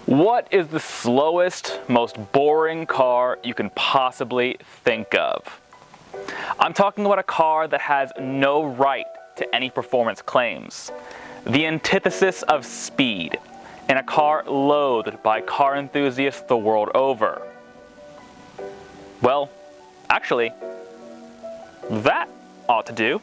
What is the slowest, most boring car you can possibly think of? I'm talking about a car that has no right to any performance claims. The antithesis of speed, in a car loathed by car enthusiasts the world over. Well, actually, that ought to do.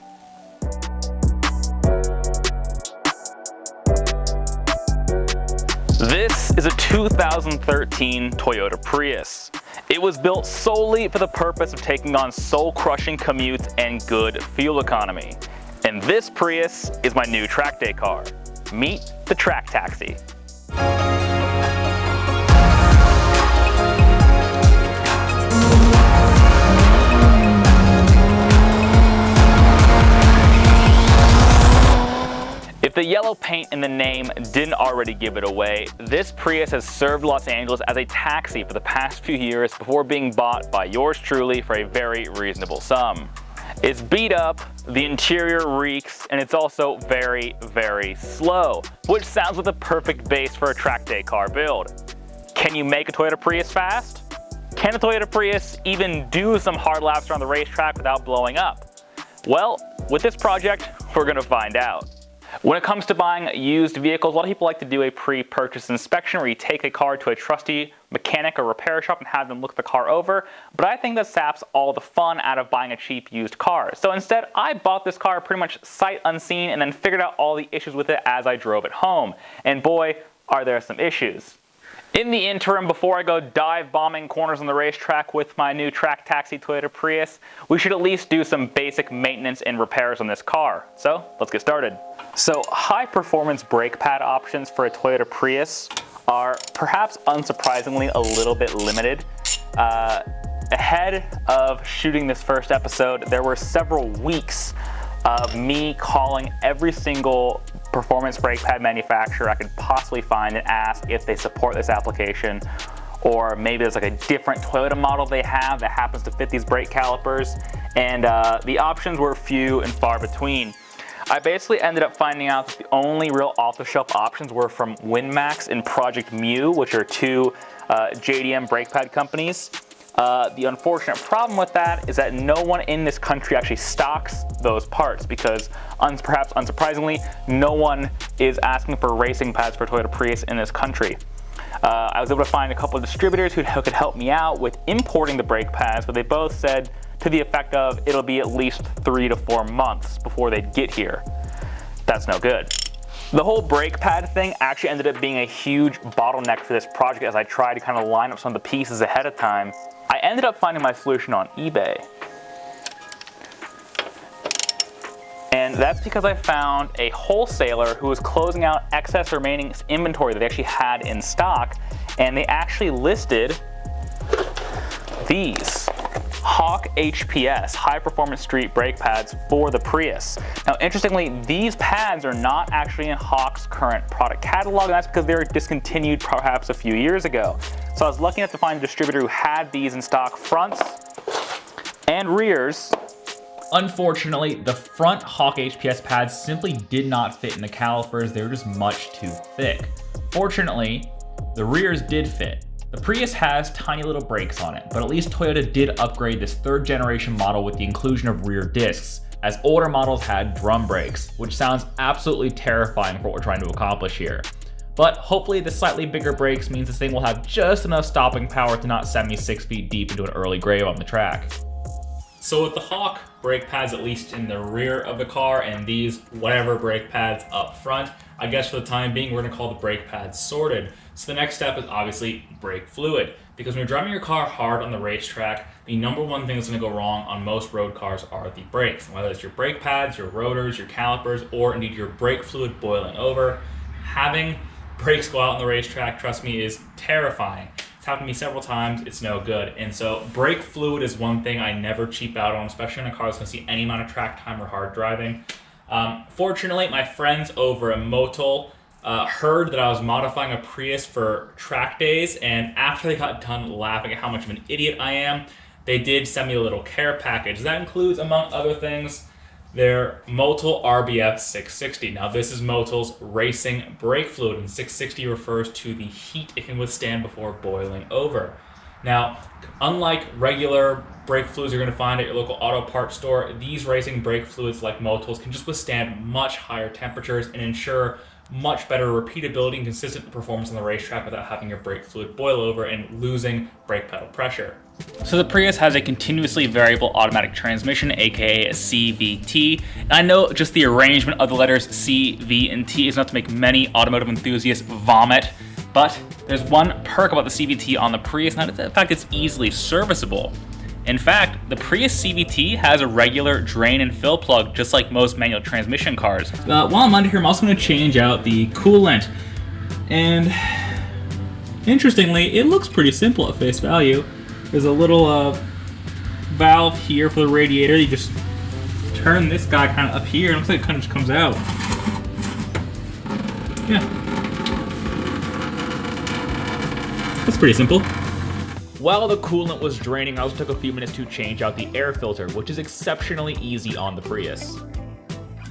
This is a 2013 Toyota Prius. It was built solely for the purpose of taking on soul-crushing commutes and good fuel economy. And this Prius is my new track day car. Meet the Track Taxi. If the yellow paint in the name didn't already give it away, this Prius has served Los Angeles as a taxi for the past few years before being bought by yours truly for a very reasonable sum. It's beat up, the interior reeks, and it's also very, very slow, which sounds like the perfect base for a track day car build. Can you make a Toyota Prius fast? Can a Toyota Prius even do some hard laps around the racetrack without blowing up? Well, with this project, we're gonna find out. When it comes to buying used vehicles, a lot of people like to do a pre-purchase inspection where you take a car to a trusty mechanic or repair shop and have them look the car over, but I think that saps all the fun out of buying a cheap used car. So instead, I bought this car pretty much sight unseen and then figured out all the issues with it as I drove it home. And boy, are there some issues. In the interim, before I go dive bombing corners on the racetrack with my new Track Taxi Toyota Prius, we should at least do some basic maintenance and repairs on this car. So let's get started. So high performance brake pad options for a Toyota Prius are perhaps unsurprisingly a little bit limited. Ahead of shooting this first episode, there were several weeks of me calling every single performance brake pad manufacturer I could possibly find and ask if they support this application, or maybe there's like a different Toyota model they have that happens to fit these brake calipers, and the options were few and far between. I basically ended up finding out that the only real off-the-shelf options were from WinMax and Project Mu, which are two JDM brake pad companies. The unfortunate problem with that is that no one in this country actually stocks those parts because, perhaps unsurprisingly, no one is asking for racing pads for Toyota Prius in this country. I was able to find a couple of distributors who could help me out with importing the brake pads, but they both said to the effect of it'll be at least 3 to 4 months before they'd get here. That's no good. The whole brake pad thing actually ended up being a huge bottleneck for this project as I tried to kind of line up some of the pieces ahead of time. I ended up finding my solution on eBay. And that's because I found a wholesaler who was closing out excess remaining inventory that they actually had in stock, and they actually listed these Hawk HPS, high performance street brake pads for the Prius. Now, interestingly, these pads are not actually in Hawk's current product catalog, and that's because they were discontinued perhaps a few years ago. So I was lucky enough to find a distributor who had these in stock fronts and rears. Unfortunately, the front Hawk HPS pads simply did not fit in the calipers. They were just much too thick. Fortunately, the rears did fit. The Prius has tiny little brakes on it, but at least Toyota did upgrade this 3rd generation model with the inclusion of rear discs, as older models had drum brakes, which sounds absolutely terrifying for what we're trying to accomplish here. But hopefully the slightly bigger brakes means this thing will have just enough stopping power to not send me 6 feet deep into an early grave on the track. So with the Hawk brake pads at least in the rear of the car and these whatever brake pads up front, I guess for the time being we're going to call the brake pads sorted. So the next step is obviously brake fluid, because when you're driving your car hard on the racetrack, the number one thing that's going to go wrong on most road cars are the brakes. Whether it's your brake pads, your rotors, your calipers, or indeed your brake fluid boiling over, having brakes go out on the racetrack, trust me, is terrifying. It's happened to me several times, it's no good. And so brake fluid is one thing I never cheap out on, especially in a car that's gonna see any amount of track time or hard driving. Fortunately, my friends over at Motul heard that I was modifying a Prius for track days, and after they got done laughing at how much of an idiot I am, they did send me a little care package. That includes, among other things, their Motul RBF 660. Now this is Motul's racing brake fluid, and 660 refers to the heat it can withstand before boiling over. Now, unlike regular brake fluids you're going to find at your local auto parts store, these racing brake fluids like Motul's can just withstand much higher temperatures and ensure much better repeatability and consistent performance on the racetrack without having your brake fluid boil over and losing brake pedal pressure. So the Prius has a continuously variable automatic transmission, aka a CVT. And I know just the arrangement of the letters C, V, and T is enough to make many automotive enthusiasts vomit, but there's one perk about the CVT on the Prius, and the fact it's easily serviceable. In fact, the Prius CVT has a regular drain and fill plug, just like most manual transmission cars. While I'm under here, I'm also going to change out the coolant. And interestingly, it looks pretty simple at face value. There's a little valve here for the radiator. You just turn this guy kind of up here, and it looks like it kind of just comes out. Yeah. That's pretty simple. While the coolant was draining, I also took a few minutes to change out the air filter, which is exceptionally easy on the Prius.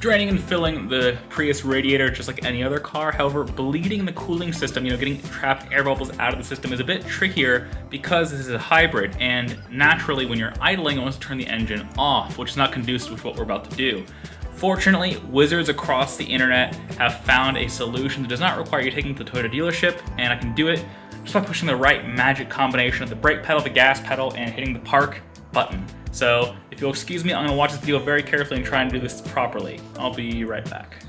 Draining and filling the Prius radiator just like any other car. However, bleeding the cooling system, getting trapped air bubbles out of the system is a bit trickier because this is a hybrid, and naturally when you're idling, you want to turn the engine off, which is not conducive with what we're about to do. Fortunately, wizards across the internet have found a solution that does not require you taking to the Toyota dealership, and I can do it just by pushing the right magic combination of the brake pedal, the gas pedal, and hitting the park button. So if you'll excuse me, I'm going to watch this video very carefully and try and do this properly. I'll be right back.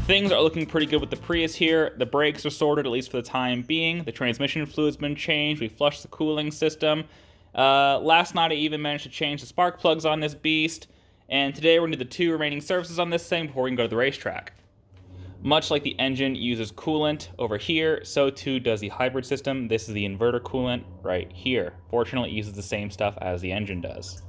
Things are looking pretty good with the Prius here. The brakes are sorted, at least for the time being. The transmission fluid's been changed. We flushed the cooling system. Last night I even managed to change the spark plugs on this beast. And today we're going to do the 2 remaining services on this thing before we can go to the racetrack. Much like the engine uses coolant over here, so too does the hybrid system. This is the inverter coolant right here. Fortunately, it uses the same stuff as the engine does.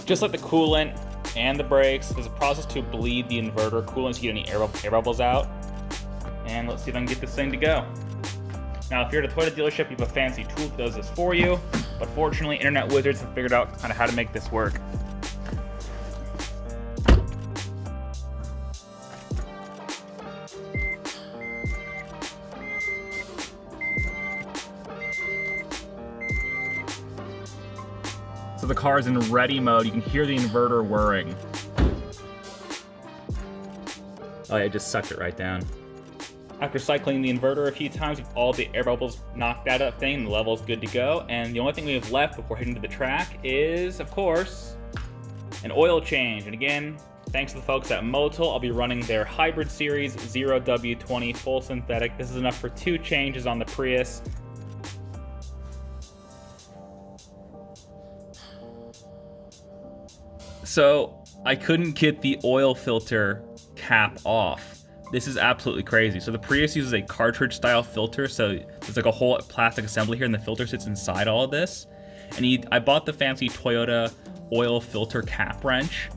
Just like the coolant and the brakes, there's a process to bleed the inverter coolant so you get any air bubbles out. And let's see if I can get this thing to go. Now, if you're at a Toyota dealership, you have a fancy tool that does this for you, but fortunately, internet wizards have figured out kind of how to make this work. So the car is in ready mode. You can hear the inverter whirring. Oh yeah, it just sucked it right down. After cycling the inverter a few times, with all the air bubbles knocked out of that thing, the level's good to go. And the only thing we have left before heading to the track is, of course, an oil change. And again, thanks to the folks at Motul, I'll be running their Hybrid Series 0W20 full synthetic. This is enough for 2 changes on the Prius. So I couldn't get the oil filter cap off. This is absolutely crazy. So the Prius uses a cartridge style filter. So there's like a whole plastic assembly here and the filter sits inside all of this. And I bought the fancy Toyota oil filter cap wrench.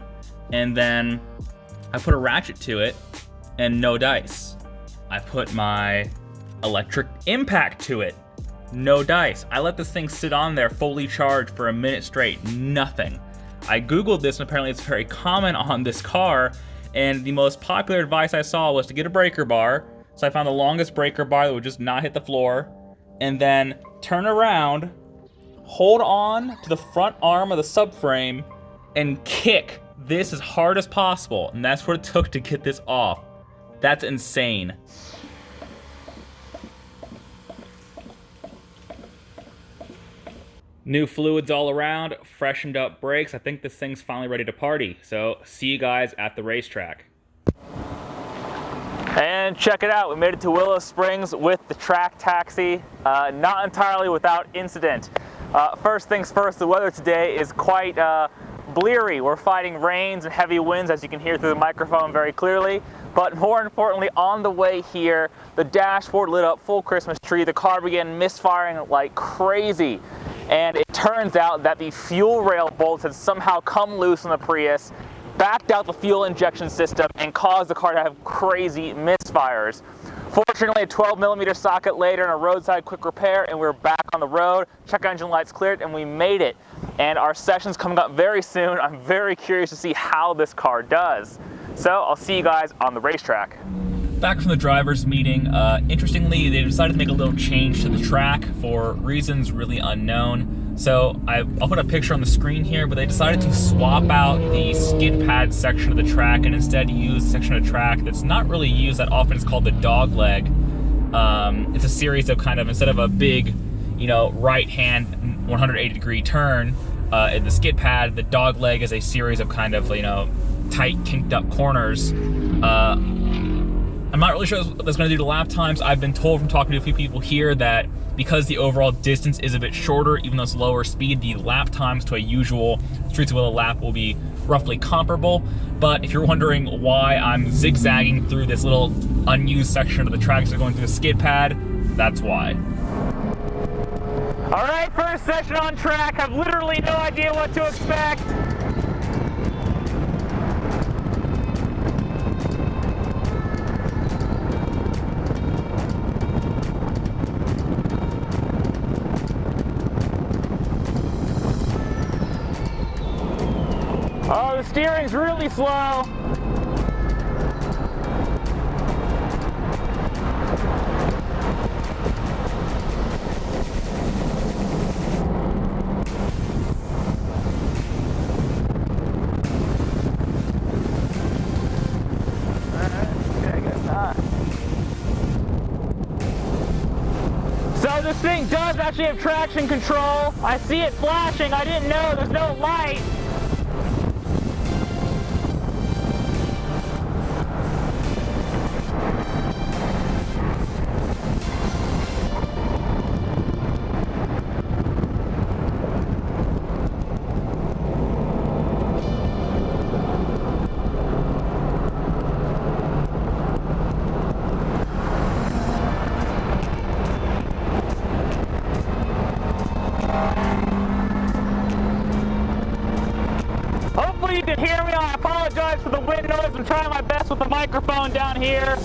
And then I put a ratchet to it and no dice. I put my electric impact to it. No dice. I let this thing sit on there fully charged for a minute straight. Nothing. I Googled this and apparently it's very common on this car, and the most popular advice I saw was to get a breaker bar. So I found the longest breaker bar that would just not hit the floor, and then turn around, hold on to the front arm of the subframe, and kick this as hard as possible. And that's what it took to get this off. That's insane. New fluids all around, freshened up brakes. I think this thing's finally ready to party. So see you guys at the racetrack. And check it out, we made it to Willow Springs with the track taxi, not entirely without incident. First things first, the weather today is quite bleary. We're fighting rains and heavy winds, as you can hear through the microphone very clearly. But more importantly, on the way here, the dashboard lit up full Christmas tree. The car began misfiring like crazy. And it turns out that the fuel rail bolts had somehow come loose on the Prius, backed out the fuel injection system, and caused the car to have crazy misfires. Fortunately, a 12mm socket later and a roadside quick repair, and we're back on the road. Check engine lights cleared, and we made it. And our session's coming up very soon. I'm very curious to see how this car does. So I'll see you guys on the racetrack. Back from the drivers' meeting, interestingly, they decided to make a little change to the track for reasons really unknown. So I'll put a picture on the screen here, but they decided to swap out the skid pad section of the track and instead use a section of the track that's not really used that often. It's called the dog leg. It's a series of kind of, instead of a big, right hand 180-degree turn in the skid pad, the dog leg is a series of kind of, tight, kinked up corners. I'm not really sure what that's going to do to lap times. I've been told from talking to a few people here that because the overall distance is a bit shorter, even though it's lower speed, the lap times to a usual streets with a lap will be roughly comparable. But if you're wondering why I'm zigzagging through this little unused section of the tracks that are going through the skid pad, that's why. All right, first session on track. I've literally no idea what to expect. Oh, the steering's really slow. Okay, I guess not. So this thing does actually have traction control. I see it flashing. I didn't know. There's no light. Hopefully you can hear me. I apologize for the wind noise. I'm trying my best with the microphone down here.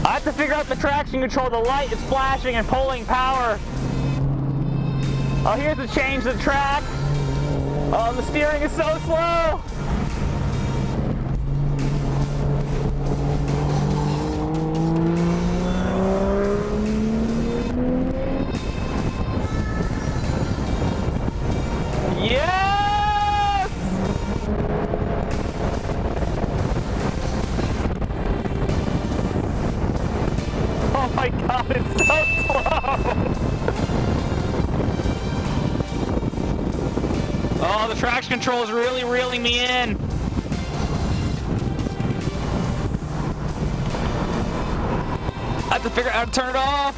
I have to figure out the traction control. The light is flashing and pulling power. Oh, here's the change to the track. Oh, the steering is so slow. Yes! Oh my God, it's so slow. Oh, the traction control is really reeling me in. I have to figure out how to turn it off.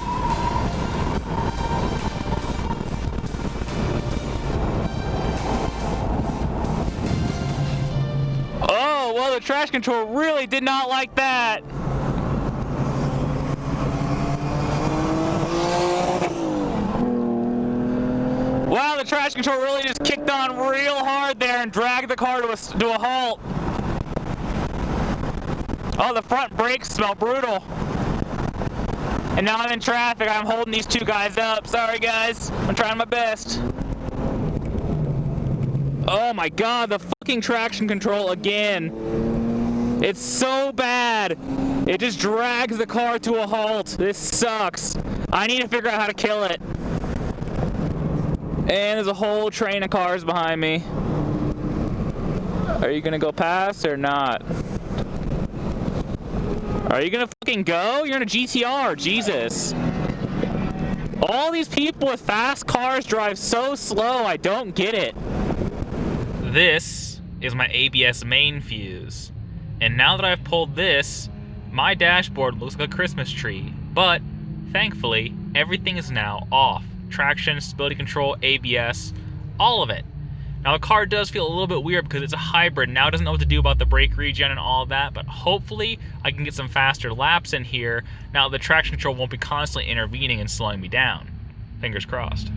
Oh, well, the traction control really did not like that. Wow, the traction control really just kicked on real hard there and dragged the car to a halt. Oh, the front brakes smell brutal. And now I'm in traffic. I'm holding these two guys up. Sorry, guys. I'm trying my best. Oh my God, the fucking traction control again. It's so bad. It just drags the car to a halt. This sucks. I need to figure out how to kill it. And there's a whole train of cars behind me. Are you gonna go past or not? Are you gonna fucking go? You're in a GTR, Jesus. All these people with fast cars drive so slow, I don't get it. This is my ABS main fuse. And now that I've pulled this, my dashboard looks like a Christmas tree. But thankfully, everything is now off. Traction, stability control, ABS, all of it. Now the car does feel a little bit weird because it's a hybrid. Now it doesn't know what to do about the brake regen and all of that, but hopefully I can get some faster laps in here. Now the traction control won't be constantly intervening and slowing me down. Fingers crossed.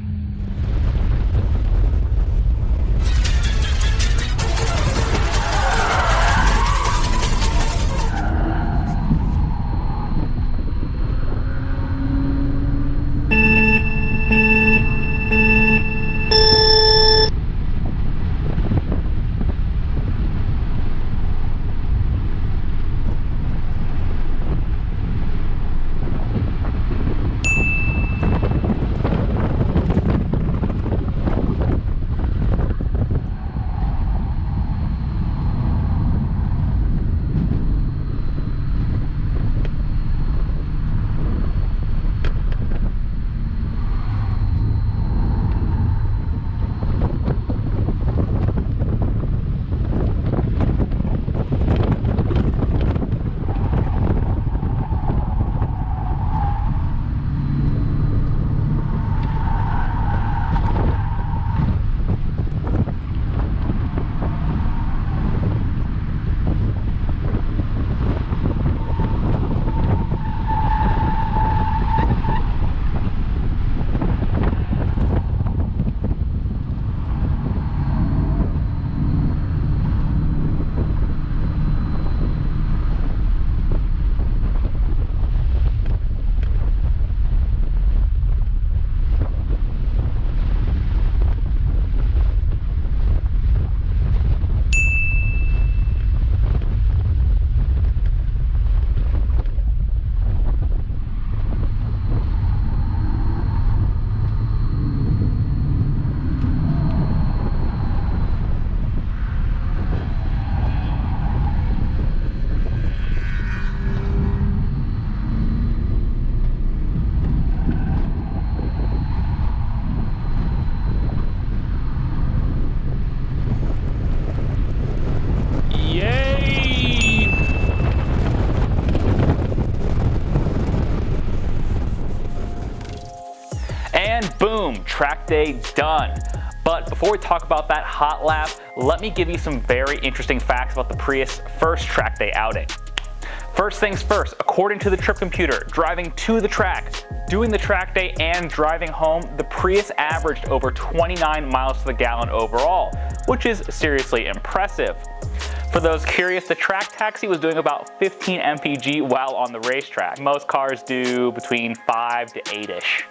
And boom, track day done. But before we talk about that hot lap, let me give you some very interesting facts about the Prius first track day outing. First things first, according to the trip computer, driving to the track, doing the track day and driving home, the Prius averaged over 29 miles to the gallon overall, which is seriously impressive. For those curious, the track taxi was doing about 15 mpg while on the racetrack. Most cars do between 5 to 8-ish.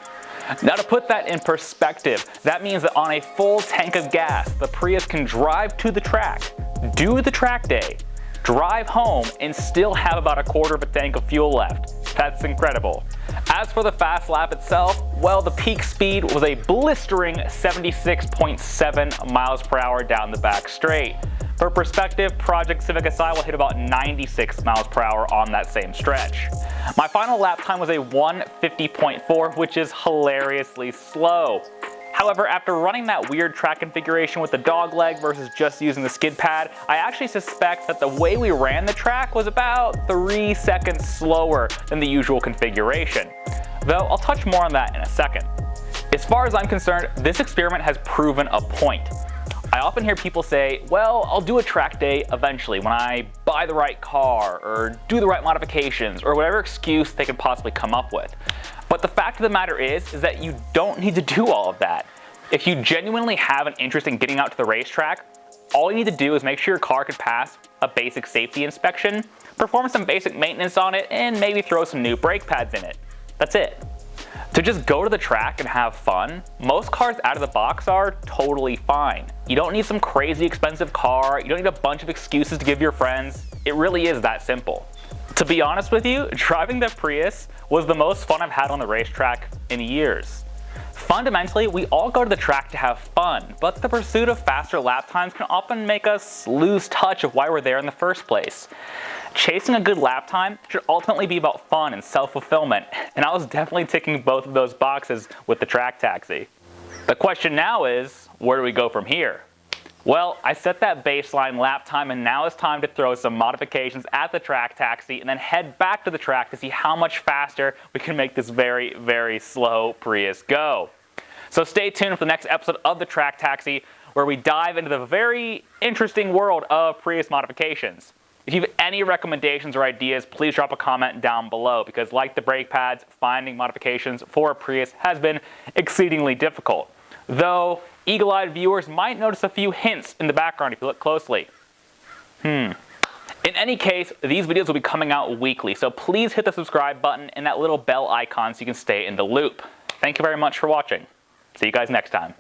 Now to put that in perspective, that means that on a full tank of gas, the Prius can drive to the track, do the track day, drive home, and still have about a quarter of a tank of fuel left. That's incredible. As for the fast lap itself, well, the peak speed was a blistering 76.7 miles per hour down the back straight. For perspective, Project Civic Si will hit about 96 miles per hour on that same stretch. My final lap time was a 150.4, which is hilariously slow. However, after running that weird track configuration with the dog leg versus just using the skid pad, I actually suspect that the way we ran the track was about 3 seconds slower than the usual configuration. Though I'll touch more on that in a second. As far as I'm concerned, this experiment has proven a point. I often hear people say, well, I'll do a track day eventually when I buy the right car or do the right modifications or whatever excuse they can possibly come up with. But the fact of the matter is that you don't need to do all of that. If you genuinely have an interest in getting out to the racetrack, all you need to do is make sure your car can pass a basic safety inspection, perform some basic maintenance on it, and maybe throw some new brake pads in it. That's it. To just go to the track and have fun, most cars out of the box are totally fine. You don't need some crazy expensive car, you don't need a bunch of excuses to give your friends. It really is that simple. To be honest with you, driving the Prius was the most fun I've had on the racetrack in years. Fundamentally, we all go to the track to have fun, but the pursuit of faster lap times can often make us lose touch of why we're there in the first place. Chasing a good lap time should ultimately be about fun and self-fulfillment, and I was definitely ticking both of those boxes with the track taxi. The question now is, where do we go from here? Well, I set that baseline lap time, and now it's time to throw some modifications at the track taxi and then head back to the track to see how much faster we can make this very, very slow Prius go. So stay tuned for the next episode of the Track Taxi, where we dive into the very interesting world of Prius modifications. If you have any recommendations or ideas, please drop a comment down below, because like the brake pads, finding modifications for a Prius has been exceedingly difficult. Though, eagle-eyed viewers might notice a few hints in the background if you look closely. In any case, these videos will be coming out weekly, so please hit the subscribe button and that little bell icon so you can stay in the loop. Thank you very much for watching. See you guys next time.